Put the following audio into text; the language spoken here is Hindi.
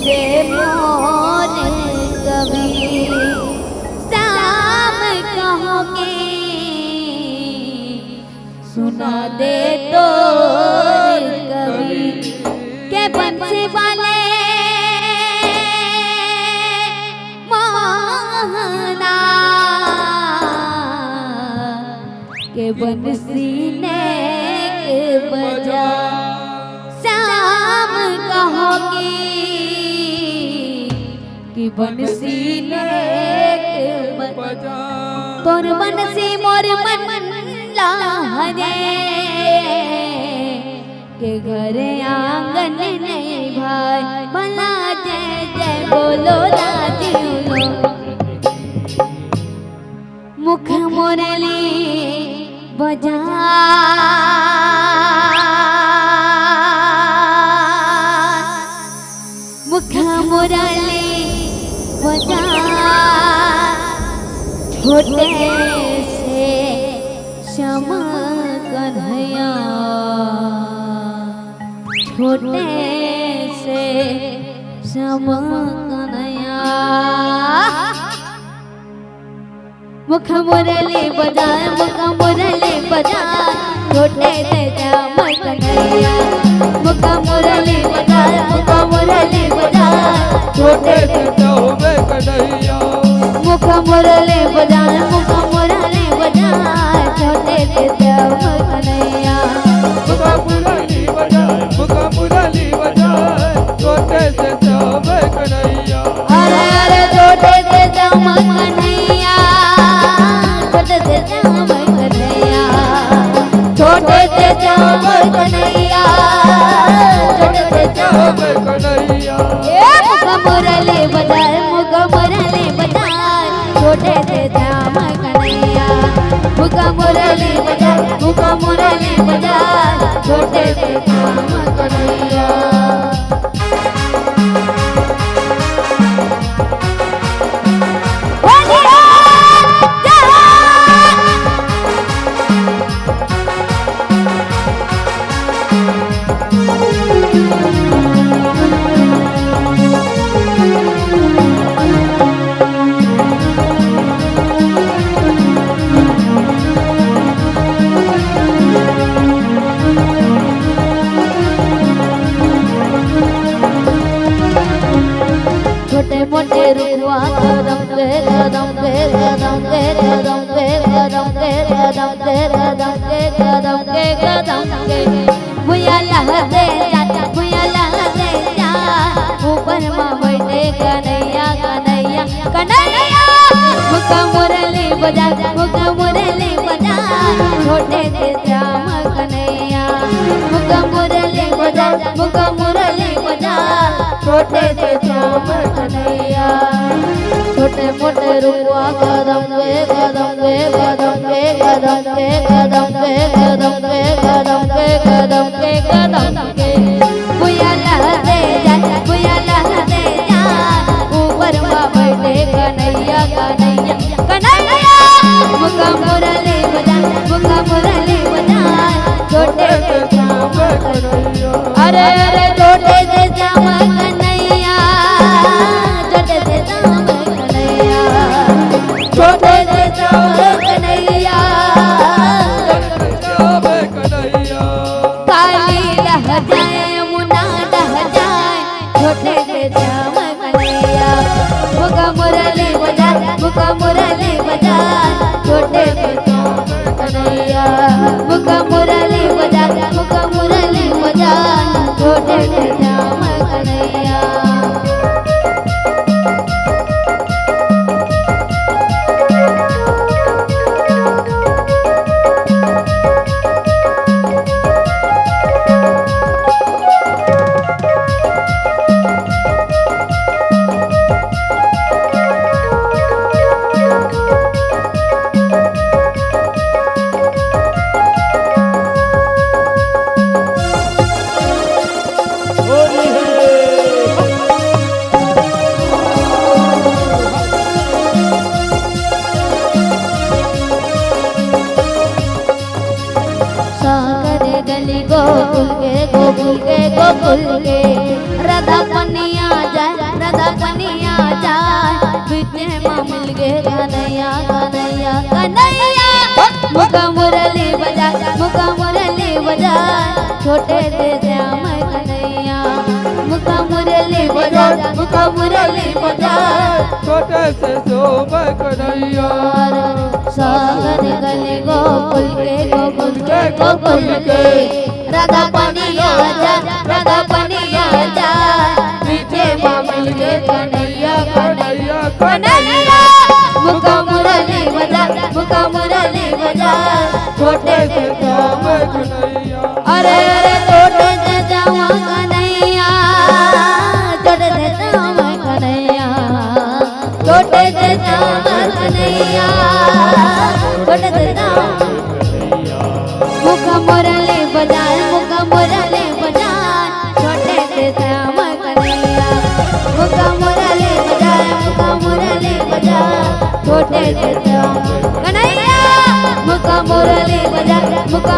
दे मोर कभी शाम कहोगे सुना दे तो कभी के बंसी वाले मोहना के बंसी ने बजा शाम कहोगी कि बंसी ने बजा तोर बंसी मोर मन लाहने के घर आंगन नहीं भाई भला जय जय बोलो राजी मुख मुरली बजा मुख मुरली बजा छोटे से श्याम कन्हैया छोटे से श्याम कन्हैया मुख मुरली बजाए मुख मुरली बजाए छोटे से श्याम कन्हैया मुख मुरली बजाए मुख मुरली बजाए छोटे से श्याम कन्हैया मुख मुरली बजाए मुख मुरली बजाए छोटे से श्याम कन्हैया मुख मुरली बजाए मुख मुरली बजाए छोटे से श्याम कन्हैया अरे अरे छोटे से श्याम कन्हैया छोटे से श्याम कन्हैया छोटे से श्याम कन्हैया छोटे से श्याम कन्हैया मुख मुरली बजाए मुख मुरली बजाए छोटे से श्याम कन्हैया मुख मुरली बजाए मुख मुरली बजाए छोटे से श्याम कन्हैया छोटे मोटे रुआ कदम के कदम के कदम के कदम के कदम के कदम के कदम के कदम के कदम के भुया लहते जा भुया लहते जा ऊपर माँ बैठे कन्हैया कन्हैया कन्हैया मुख मुरली बजा मुख मुरली बजा छोटे से श्याम कन्हैया मुख मुरली बजा मुख मुरली बजा छोटे से श्याम कन्हैया छोटे मोटे रुआ कदम के कदम के कदम के कदम के कदम के कदम के कदम के कदम के कदम के भुया लहते जा ऊपर माँ बैठे कन्हैया कन्हैया कन्हैया मुख मुरली बजा मुख मुरली बजा छोटे से श्याम कन्हैया अरे अरे छोटे से श्याम कन्हैया छोटे से श्याम कन्हैया छोटे से श्याम कन्हैया काली लह जाए यमुना लह जाए छोटे से श्याम कन्हैया मुख मुरली बजा मुख मुरली बजा छोटे से श्याम कन्हैया मुख मुरली बजा मुख मुरली बजा छोटे से श्याम कन्हैया गोकुल के राधा कन्हैया जाए माँ मिल गए कन्हैया कन्हैया कन्हैया मुका मुरली बजा मुका मुरली बजा छोटे से श्याम कन्हैया मुका मुरली बजा मुका मुरली बजा छोटे से शोभ कन्हैया सागर गली गोकुल के गोकुल के राधा पनिया जा राधा पनिया जा पीछे माँ मिल गए कन्हैया कन्हैया कन्हैया मुका मुरली बजा मुका मुरली बजा छोटे से श्याम कन्हैया अरे अरे छोटे से श्याम कन्हैया छोटे से श्याम कन्हैया छोटे से श्याम कन्हैया छोटे से श्याम मुका मुरली बजाए मुका मुरली बजाए छोटे से श्याम कन्हैया मुका मुरली बजाए मुका मुरली बजाए छोटे से श्याम कन्हैया मुका मुरली बजाए मुका